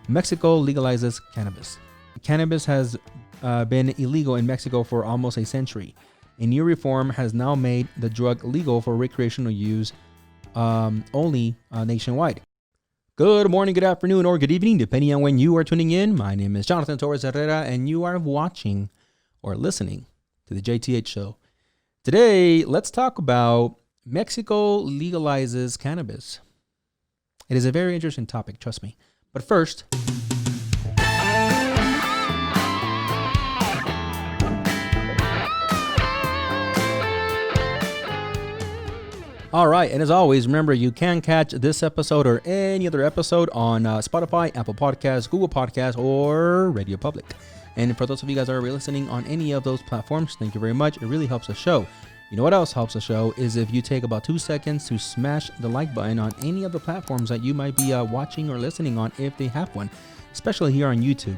Mexico legalizes cannabis. Cannabis has been illegal in Mexico for almost a century. A new reform has now made the drug legal for recreational use only nationwide. Good morning, good afternoon, or good evening, depending on when you are tuning in. My name is Jonathan Torres-Herrera, and you are watching or listening to the JTH show. Today, let's talk about Mexico legalizes cannabis. It is a very interesting topic, trust me. But first, all right, and as always, remember you can catch this episode or any other episode on Spotify, Apple Podcasts, Google Podcasts, or Radio Public. And for those of you guys that are listening on any of those platforms, thank you very much. It really helps the show. You know what else helps the show is if you take about 2 seconds to smash the like button on any of the platforms that you might be watching or listening on if they have one, especially here on YouTube.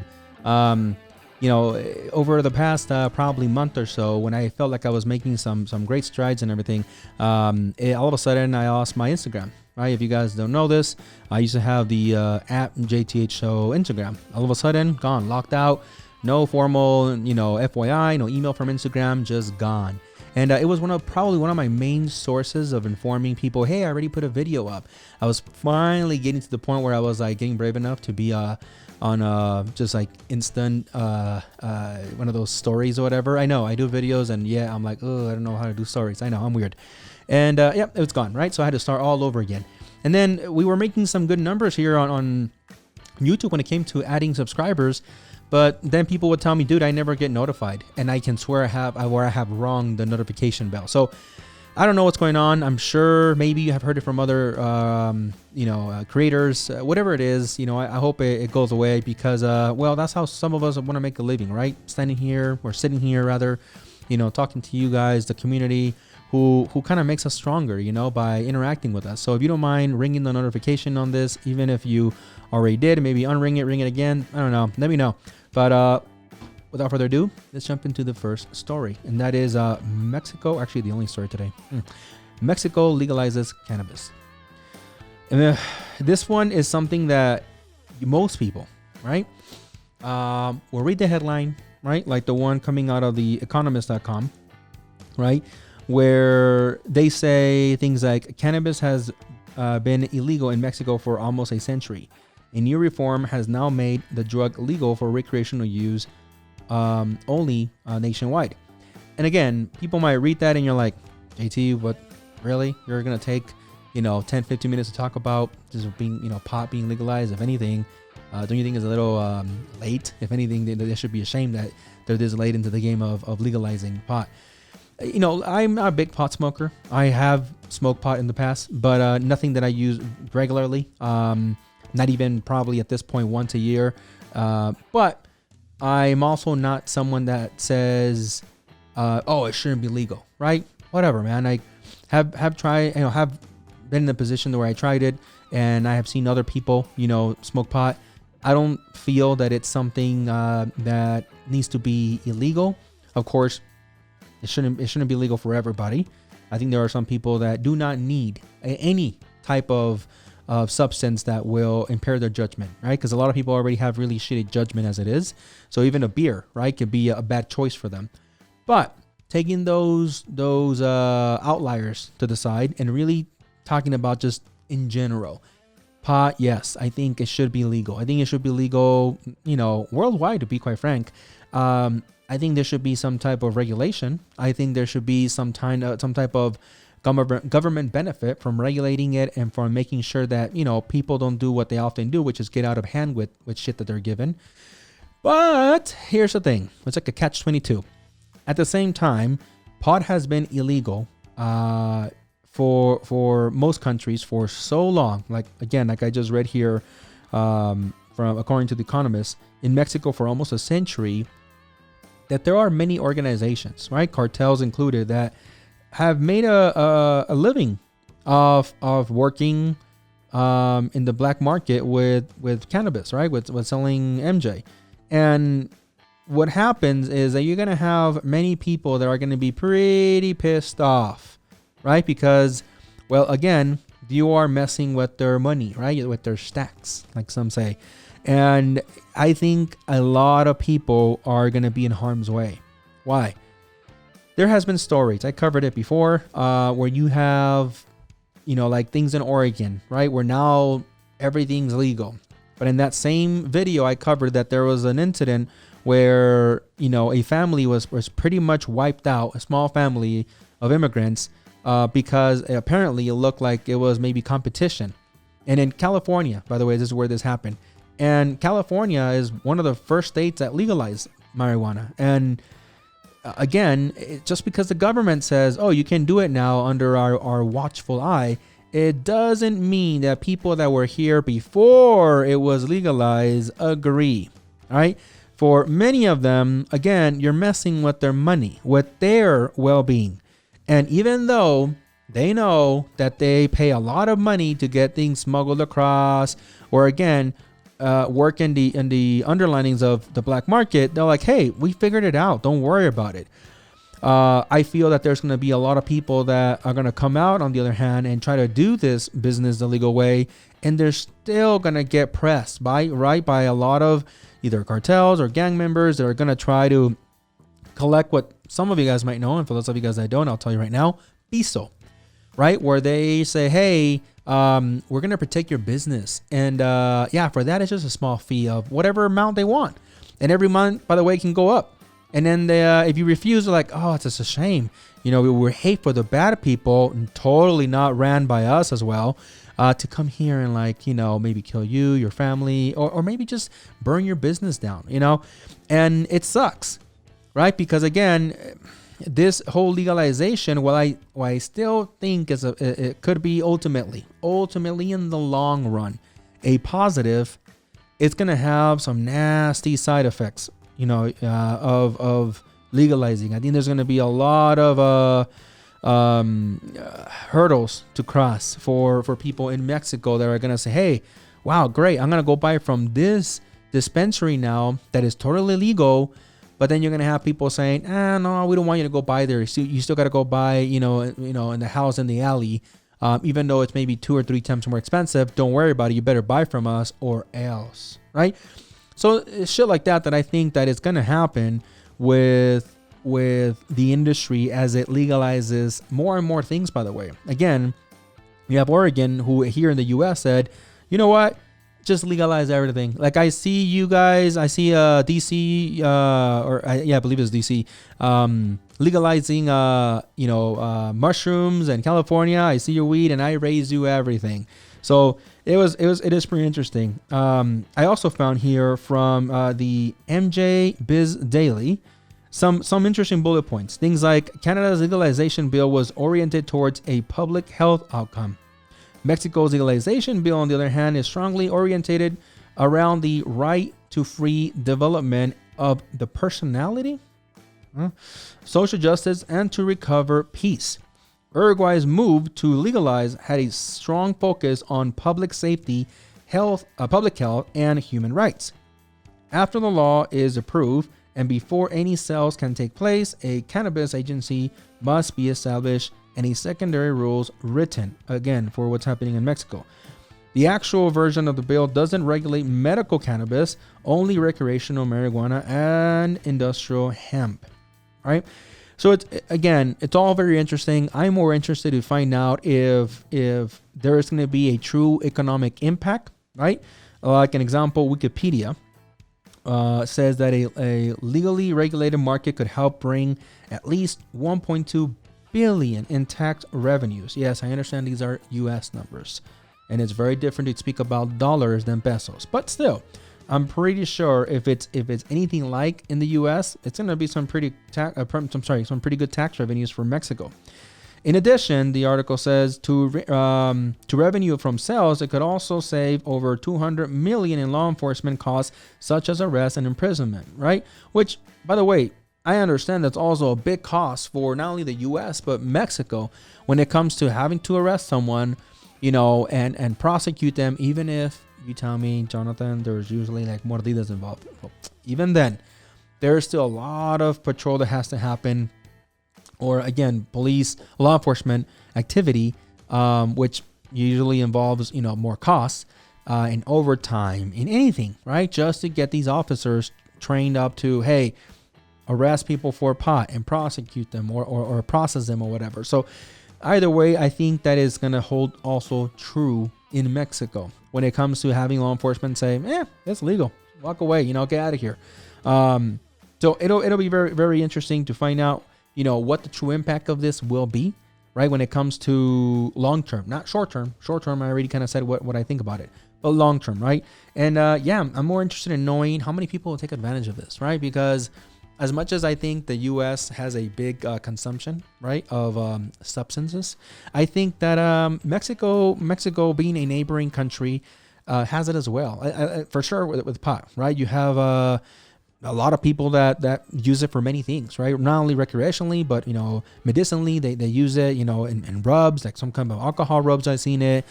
Over the past probably month or so, when I felt like I was making some great strides and everything, all of a sudden I lost my Instagram. Right? If you guys don't know this, I used to have the at JTH Show Instagram. All of a sudden, gone, locked out. No formal, FYI, no email from Instagram, just gone. And it was probably one of my main sources of informing people, hey, I already put a video up. I was finally getting to the point where I was like getting brave enough to be on just like instant one of those stories or whatever. I know I do videos and yeah, I'm like, oh, I don't know how to do stories. I know I'm weird. And it was gone, right? So I had to start all over again. And then we were making some good numbers here on YouTube when it came to adding subscribers. But then people would tell me, dude, I never get notified. And I can swear I have wrong the notification bell. So I don't know what's going on. I'm sure maybe you have heard it from other, creators, whatever it is. I hope it goes away because, that's how some of us want to make a living, right? Sitting here, talking to you guys, the community who kind of makes us stronger, by interacting with us. So if you don't mind ringing the notification on this, even if you already did, maybe unring it, ring it again. I don't know. Let me know. But without further ado, let's jump into the first story. And that is Mexico. Actually, the only story today. Mexico legalizes cannabis. And this one is something that most people, right, will read the headline, right? Like the one coming out of the economist.com, right? Where they say things like cannabis has been illegal in Mexico for almost a century. A new reform has now made the drug legal for recreational use only nationwide. And again, people might read that and you're like, JT, what, really? You're going to take, 10, 15 minutes to talk about just being, pot being legalized? If anything, don't you think it's a little late? If anything, they should be ashamed that they're this late into the game of legalizing pot. I'm not a big pot smoker. I have smoked pot in the past, but nothing that I use regularly. Not even probably at this point once a year. But I'm also not someone that says, it shouldn't be legal, right? Whatever, man. I have tried, have been in a position where I tried it and I have seen other people, smoke pot. I don't feel that it's something that needs to be illegal. Of course, it shouldn't be legal for everybody. I think there are some people that do not need any type of substance that will impair their judgment, right? Because a lot of people already have really shitty judgment as it is. So even a beer, right, could be a bad choice for them. But taking those outliers to the side and really talking about just in general, pot, yes, I think it should be legal. I think it should be legal, worldwide, to be quite frank. I think there should be some type of regulation. I think there should be some type of government benefit from regulating it and from making sure that, people don't do what they often do, which is get out of hand with shit that they're given. But here's the thing. It's like a catch-22. At the same time, pot has been illegal for most countries for so long. Like I just read here according to The Economist, in Mexico for almost a century, that there are many organizations, right, cartels included, that have made a living of working in the black market with cannabis, right, with selling MJ. And what happens is that you're going to have many people that are going to be pretty pissed off, right? Because, well, again, you are messing with their money, right? With their stacks, like some say. And I think a lot of people are going to be in harm's way. Why? There has been stories, I covered it before, where you have, like things in Oregon, right? Where now everything's legal. But in that same video, I covered that there was an incident where, a family was pretty much wiped out, a small family of immigrants, because apparently it looked like it was maybe competition. And in California, by the way, this is where this happened. And California is one of the first states that legalized marijuana. And again, just because the government says, oh, you can do it now under our watchful eye, it doesn't mean that people that were here before it was legalized agree. All right. For many of them, again, you're messing with their money, with their well-being. And even though they know that they pay a lot of money to get things smuggled across, or again, work in the underlinings of the black market, they're like, hey, we figured it out. Don't worry about it. I feel that there's going to be a lot of people that are going to come out, on the other hand, and try to do this business the legal way, and they're still going to get pressed by a lot of either cartels or gang members that are going to try to collect what some of you guys might know, and for those of you guys that don't, I'll tell you right now, piso, right? Where they say, hey, we're going to protect your business. And for that, it's just a small fee of whatever amount they want. And every month, by the way, it can go up. And then if you refuse, they're like, oh, it's just a shame. We hate for the bad people, and totally not ran by us as well, to come here and maybe kill you, your family, or maybe just burn your business down, and it sucks, right? Because again, this whole legalization, while I still think it could be ultimately in the long run a positive, it's gonna have some nasty side effects, of legalizing. I think there's gonna be a lot of hurdles to cross for people in Mexico that are gonna say, hey, wow, great, I'm gonna go buy from this dispensary now that is totally legal. But then you're gonna have people saying, no, we don't want you to go buy there. You still gotta go buy, in the house in the alley, even though it's maybe 2 or 3 times more expensive. Don't worry about it. You better buy from us or else, right? So it's shit like that I think that it's gonna happen with the industry as it legalizes more and more things. By the way, again, you have Oregon, who here in the U.S. said, you know what? Just legalize everything. Like I see you guys, I see DC, I believe it's DC, legalizing mushrooms in California. I see your weed and I raise you everything. So it is pretty interesting. I also found here from the MJ Biz Daily some interesting bullet points. Things like Canada's legalization bill was oriented towards a public health outcome. Mexico's legalization bill, on the other hand, is strongly orientated around the right to free development of the personality, social justice, and to recover peace. Uruguay's move to legalize had a strong focus on public safety, public health, and human rights. After the law is approved and before any sales can take place, a cannabis agency must be established and secondary rules written, again, for what's happening in Mexico. The actual version of the bill doesn't regulate medical cannabis, only recreational marijuana and industrial hemp. All right. So it's all very interesting. I'm more interested to find out if there is going to be a true economic impact, right? Like an example, Wikipedia says that a legally regulated market could help bring at least 1.2 billion in tax revenues. Yes, I understand these are US numbers, and it's very different to speak about dollars than pesos, but still, I'm pretty sure if it's anything like in the US, it's going to be some pretty good tax revenues for Mexico. In addition, the article says to revenue from sales, it could also save over 200 million in law enforcement costs such as arrest and imprisonment, right? Which, by the way, I understand that's also a big cost for not only the US, but Mexico when it comes to having to arrest someone, and prosecute them, even if you tell me, Jonathan, there's usually like mordidas involved. Well, even then, there's still a lot of patrol that has to happen, or again, police, law enforcement activity, which usually involves, more costs. in overtime, in anything, right? Just to get these officers trained up to, hey, arrest people for pot and prosecute them or process them or whatever. So either way, I think that is going to hold also true in Mexico when it comes to having law enforcement say, it's legal, walk away, get out of here. So it'll be very, very interesting to find out, what the true impact of this will be, right? When it comes to long term, not short term. Short term, I already kind of said what I think about it, but long term, right? And I'm more interested in knowing how many people will take advantage of this, right? Because as much as I think the U.S. has a big consumption, right, of substances, I think that Mexico being a neighboring country has it as well. For sure with pot, right? You have a lot of people that use it for many things, right? Not only recreationally, but medicinally. They use it, in rubs, like some kind of alcohol rubs. I've seen it,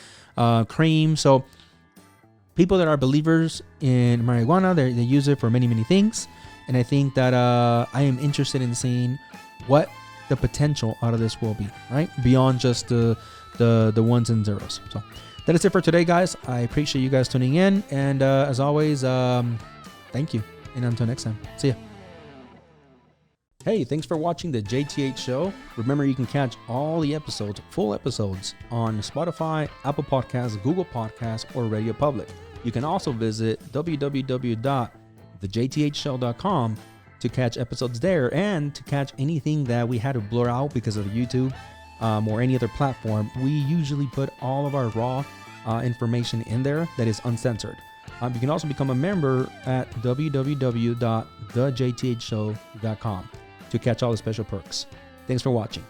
cream. So people that are believers in marijuana, they use it for many, many things. And I think that I am interested in seeing what the potential out of this will be, right? Beyond just the ones and zeros. So that is it for today, guys. I appreciate you guys tuning in. And as always, thank you. And until next time, see ya. Hey, thanks for watching the JTH show. Remember, you can catch all the episodes, full episodes, on Spotify, Apple Podcasts, Google Podcasts, or Radio Public. You can also visit www.thejthshow.com to catch episodes there and to catch anything that we had to blur out because of YouTube or any other platform. We usually put all of our raw information in there that is uncensored. You can also become a member at www.thejthshow.com to catch all the special perks. Thanks for watching.